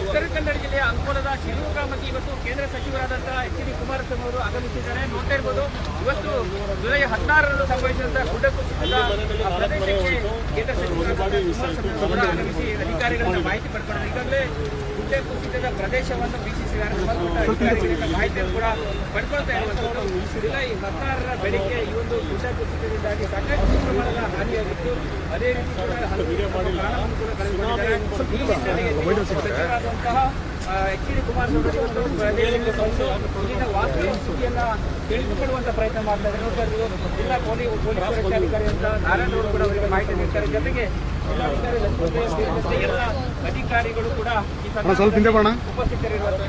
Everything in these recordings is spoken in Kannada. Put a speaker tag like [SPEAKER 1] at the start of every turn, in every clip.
[SPEAKER 1] ಉತ್ತರ ಕನ್ನಡ ಜಿಲ್ಲೆಯ ಅಂಕೋಲದ ಶಿರೂರು ಗ್ರಾಮಕ್ಕೆ ಇವತ್ತು ಕೇಂದ್ರ ಸಚಿವರಾದಂತಹ ಎಚ್.ಡಿ. ಕುಮಾರಸ್ವಾಮಿ ಅವರು ಆಗಮಿಸಿದ್ದಾರೆ. ನೋಡ್ತಾ ಇರಬಹುದು, ಇವತ್ತು ಜುಲೈ 16ರಂದು ಸಂಭವಿಸಿದಂತಹ ಗುಡ್ಡ ಕುಸಿತದ ಪ್ರದೇಶಕ್ಕೆ ಕೇಂದ್ರ ಸಚಿವರಾದಂತಹ ಕುಮಾರಸ್ವಾಮಿ ಅವರು ಆಗಮಿಸಿ ಅಧಿಕಾರಿಗಳಿಂದ ಮಾಹಿತಿ ಪಡ್ಕೊಂಡರು. ಈಗಾಗಲೇ ಗುಡ್ಡ ಕುಸಿತದ ಪ್ರದೇಶವನ್ನು ವೀಕ್ಷಿಸಿದ್ದಾರೆ. ಸಂಬಂಧಪಟ್ಟ ಅಧಿಕಾರಿಗಳಿಂದ ಮಾಹಿತಿಯನ್ನು ಕೂಡ ಪಡ್ಕೊಳ್ತಾ ಇರುವಂತದ್ದು. ಜುಲೈ 16ರ ಬೆಳಿಗ್ಗೆ ಈ ಒಂದು ಗುಡ್ಡ ಕುಸಿತದಿಂದಾಗಿ ಸಾಕಷ್ಟು ಪ್ರಮಾಣದ ಹಾನಿಯಾಗಿತ್ತು. ಅದೇ ರೀತಿ ಪ್ರಾಣವನ್ನು ಕೂಡ ಕಳೆದುಕೊಂಡಿದ್ದಾರೆ. ಎಚ್.ಡಿ. ಕುಮಾರಸ್ವಾಮಿ ಇಲ್ಲಿನ ವಾಸ್ತವ ಸ್ಥಿತಿಯನ್ನ ತಿಳಿದುಕೊಳ್ಳುವಂತ ಪ್ರಯತ್ನ ಮಾಡ್ತಾ ಇದ್ದಾರೆ. ಜಿಲ್ಲಾ ಪೊಲೀಸ್ ವರಿಷ್ಠಾಧಿಕಾರಿ ಅಂತ ನಾರಾಯಣ ಅವರು ಕೂಡ ಅವರಿಗೆ ಮಾಹಿತಿ ನೀಡ್ತಾರೆ. ಜೊತೆಗೆ ಜಿಲ್ಲಾಧಿಕಾರಿ ಲಕ್ಷ್ಮೀ ಎಲ್ಲ ಅಧಿಕಾರಿಗಳು ಕೂಡ ಈ ಉಪಸ್ಥಿತರಿರುವಂತಹ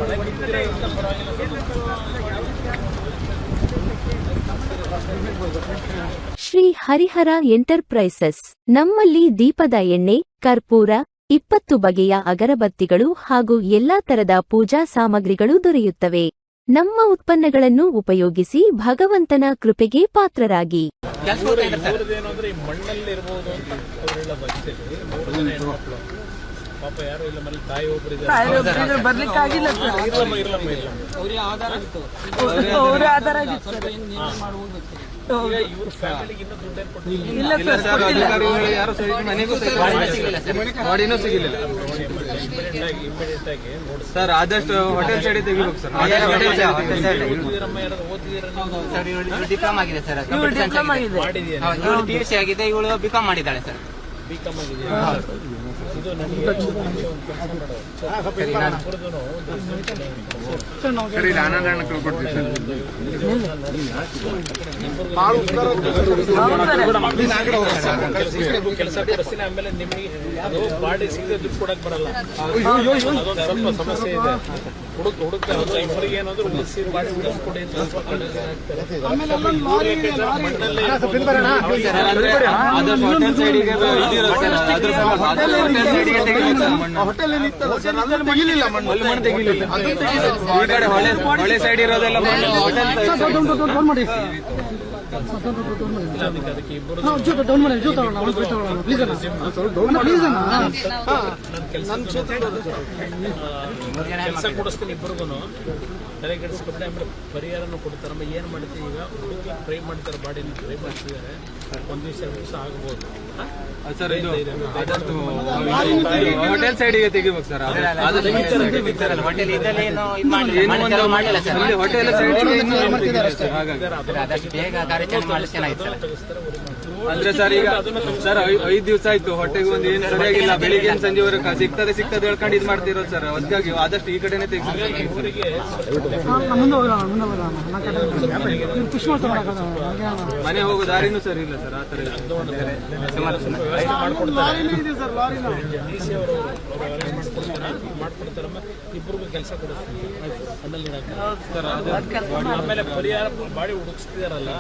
[SPEAKER 2] ಶ್ರೀ ಹರಿಹರ ಎಂಟರ್ಪ್ರೈಸಸ್ ನಮ್ಮಲ್ಲಿ ದೀಪದ ಎಣ್ಣೆ, ಕರ್ಪೂರ, 20 ಬಗೆಯ ಅಗರಬತ್ತಿಗಳು ಹಾಗೂ ಎಲ್ಲಾ ತರದ ಪೂಜಾ ಸಾಮಗ್ರಿಗಳು ದೊರೆಯುತ್ತವೆ. ನಮ್ಮ ಉತ್ಪನ್ನಗಳನ್ನು ಉಪಯೋಗಿಸಿ ಭಗವಂತನ ಕೃಪೆಗೆ ಪಾತ್ರರಾಗಿ.
[SPEAKER 3] ಪಾಪ ಯಾರು ಇಲ್ಲ, ಮನೆ ತಾಯಿ ಒಬ್ಬರು ಬರ್ಲಿಕ್ಕಾಗಿಲ್ಲ. ಇವ್ರ ಫ್ಯಾಮಿಲಿಗೆ ಇನ್ನೂ ಇಮಿಡಿಯೇಟ್ ಆಗಿ ಸರ್ ಆದಷ್ಟು ಹೋಟೆಲ್ ಸೈಡ್ ತೆಗಿಬೇಕು ಸರ್.
[SPEAKER 4] ಡಿಪ್ಲೊಮಾ ಆಗಿದೆ ಸರ್, ಇವಳು PUC ಆಗಿದೆ, ಇವಳು ಬಿಕಾಮ್ ಮಾಡಿದ್ದಾಳೆ ಸರ್.
[SPEAKER 3] ಬಿಕಾಮ್ ಆಗಿದೆ. ಇದು ನನಗೆ ಕೆಲಸ ಕೊಡಿಸ್ತೀನಿ. ಆಮೇಲೆ ನಿಮಗೆ ಅದು ಬಾಡಿ ಸಿಗದೆ ದುಡ್ಡು ಕೊಡಕ್ ಬರಲ್ಲ. ಅದೊಂದು ಸ್ವಲ್ಪ ಸಮಸ್ಯೆ ಇದೆ. ಹುಡುಕ್ತಾ ಇಬ್ಬರಿಗೆ ಏನಾದ್ರು ಉಳಿಸಿ ಬಾಡಿ ಉಳಿಸ್ಕೊಡಿ ಅಂತ
[SPEAKER 4] ಹೊಳೆ ಸೈಡ್ ಇರೋದೆಲ್ಲ
[SPEAKER 3] ಅದಕ್ಕೆ ಇಬ್ಬರು ಕೆಲಸ ಕೊಡಿಸ್ತೀನಿ ಇಬ್ಬರಿಗೂ ತಲೆಗೆಡಿಸ್ಕೊಂಡ್ರೆ ಆಮೇಲೆ ಪರಿಹಾರನೂ ಕೊಡ್ತಾರೆ. ಏನು ಮಾಡ್ತೀವಿ ಈಗ ಹುಡುಗಿ ಟ್ರೈ ಮಾಡ್ತಾರೆ, ಬಾಡಿನ ಟ್ರೈ ಮಾಡ್ತಿದ್ದಾರೆ. ಒಂದು ದಿವಸ ಆಗ್ಬೋದು
[SPEAKER 5] ಸರ್. ಇದು ಹೋಟೆಲ್ ಸೈಡಿಗೆ ತೆಗಿಬೇಕು ಸರ್.
[SPEAKER 4] ಹೋಟೆಲ್ ಇದ್ದಲ್ಲಿ ಮಾಡಿಲ್ಲ ಸರ್.
[SPEAKER 5] ಹೋಟೆಲ್ ಸೈಡ್
[SPEAKER 4] ಆದಷ್ಟು ಬೇಗ ಕಾರ್ಯಾಚರಣೆ ಮಾಡಿದ್ರೆ ಚೆನ್ನಾಗಿತ್ತು ಸರ್.
[SPEAKER 5] ಅಂದ್ರೆ ಸರ್ ಈಗ ಸರ್ 5 ದಿವಸ ಆಯ್ತು ಹೊಟ್ಟೆಗೆ ಒಂದು ಏನು ಸರಿಯಾಗಿಲ್ಲ. ಬೆಳಿಗ್ಗೆ ಸಂಜೆವರೆಗೆ ಸಿಗ್ತದೆ ಹೇಳ್ಕೊಂಡು ಇದು ಮಾಡ್ತಿರೋದು ಸರ್. ಅದಕ್ಕಾಗಿ ಆದಷ್ಟು ಈ ಕಡೆನೆ ತೆಗಿಸಿ. ಮನೆ ಹೋಗೋ ದಾರಿನೂ ಸರ್ ಇಲ್ಲ ಸರ್. ಆ ತರ
[SPEAKER 3] ಮಾಡ್ಕೊಡ್ತಾರಮ್ಮ. ಇಬ್ಬರಿಗೂ ಕೆಲಸ ಕೊಡಿಸ್ತೀನಿ ಆಮೇಲೆ ಪರಿಹಾರ ಬಾಡಿ ಹುಡುಕಿಸ್ತಿದಾರಲ್ಲ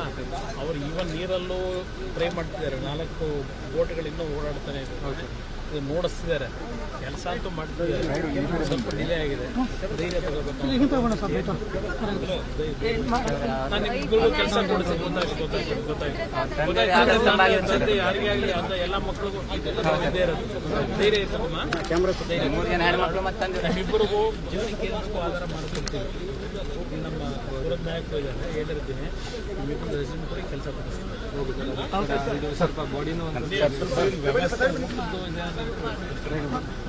[SPEAKER 3] ಅವ್ರು ಈವನ್ ನೀರಲ್ಲೂ ಟ್ರೈ ಮಾಡ್ತಿದ್ದಾರೆ. 4 ಬೋಟ್ಗಳಿಂದ ಓಡಾಡ್ತಾನೆ ಇದು ನೋಡಿಸ್ತಿದ್ದಾರೆ. ಕೆಲಸ ಅಂತೂ ಮಾಡ್ತಿದ್ದಾರೆ. ಸ್ವಲ್ಪ ಡಿಲೇ ಆಗಿದೆ. ಧೈರ್ಯ ತಗೋಬೇಕು. ನಾನು ಇಬ್ಬರಿಗೂ ಕೆಲಸ ಕೊಡಿಸಿ ಗೊತ್ತಾಯ್ತು. ಯಾರಿಗೇ ಆಗಲಿ ಅಂತ ಎಲ್ಲ ಮಕ್ಕಳಿಗೂ ಇದ್ದೇ ಇರೋದು. ಧೈರ್ಯ ಇರ್ತದಮ್ಮ.
[SPEAKER 4] 3 ಜನ ಹೆಣ್ಮಕ್ಳು ಮತ್ತೆ
[SPEAKER 3] ನಮ್ಮಿಬ್ಬರಿಗೂ ಜೀವನಕ್ಕೆ ಏನಕ್ಕೂ ಆಧಾರ ಮಾಡ್ಕೊಡ್ತೀವಿ. ನಮ್ಮ ವಿರೋಧ ನಾಯಕರು ಇದ್ದಾರೆ, ಹೇಳಿರ್ತೀನಿ. ನಿಮ್ಮಿಬ್ಬರು ರೆಸ್ಯೂಮ್ ಕೊಡಿ, ಕೆಲಸ ಕೊಡಿಸ್ತೀನಿ.
[SPEAKER 5] ಸ್ವಲ್ಪ ಬಾಡಿನೂ
[SPEAKER 3] ವ್ಯವಸ್ಥೆ